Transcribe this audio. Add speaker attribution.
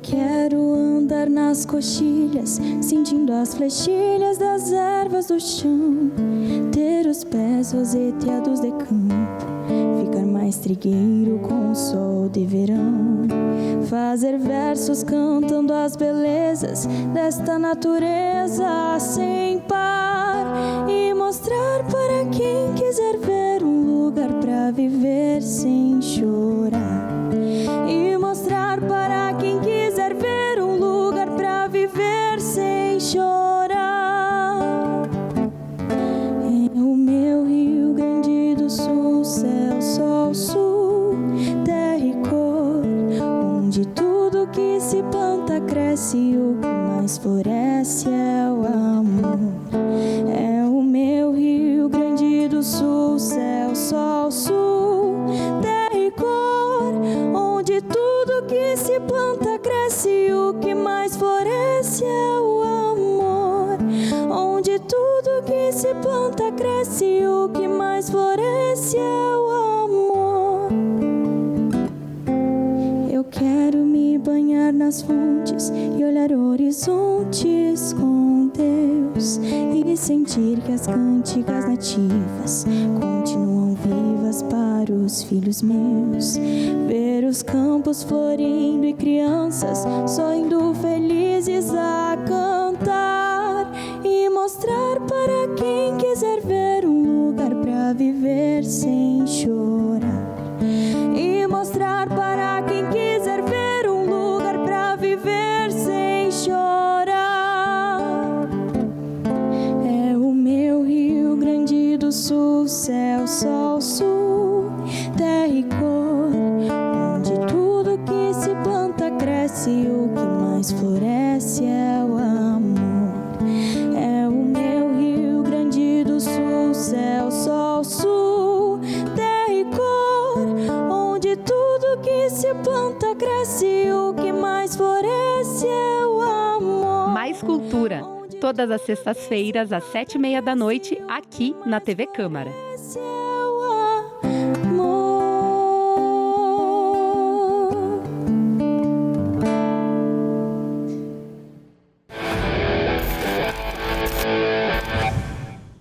Speaker 1: Quero andar nas coxilhas, sentindo as flechilhas das ervas do chão, ter os pés roseteados de campo, ficar mais trigueiro com o sol de verão, fazer versos cantando as belezas desta natureza sem par, e mostrar para quem quiser ver um lugar pra viver sem chorar, e mostrar para quem quiser ver um lugar pra viver sem chorar. É o meu Rio Grande do Sul, céu, sol, sul, terra e cor, onde tudo que se planta cresce e o que mais floresce é o amor. É o meu Rio Grande do Sul, céu, sol, sul, terra e cor, onde tudo que se planta cresce e o que mais floresce é o amor. Onde tudo que se planta cresce e o que mais floresce é o amor. Eu quero me banhar nas fontes e olhar horizontes com Deus, e sentir que as cânticas nativas continuam vivas para os filhos meus, ver os campos florindo e crianças sorrindo felizes a cantar, e mostrar para quem quiser ver um lugar pra viver sem chorar, e mostrar para quem quiser ver um lugar pra viver sem chorar. É o meu Rio Grande do Sul, céu, sol, sul, terra e cor, onde tudo que se planta cresce e o que mais floresce é o amor. É o meu Rio Grande do Sul, céu, sol, sul, terra e cor, onde tudo que se planta cresce e o que mais floresce é o amor.
Speaker 2: Mais Cultura, todas as sextas-feiras às 19h30 da noite, aqui na TV Câmara.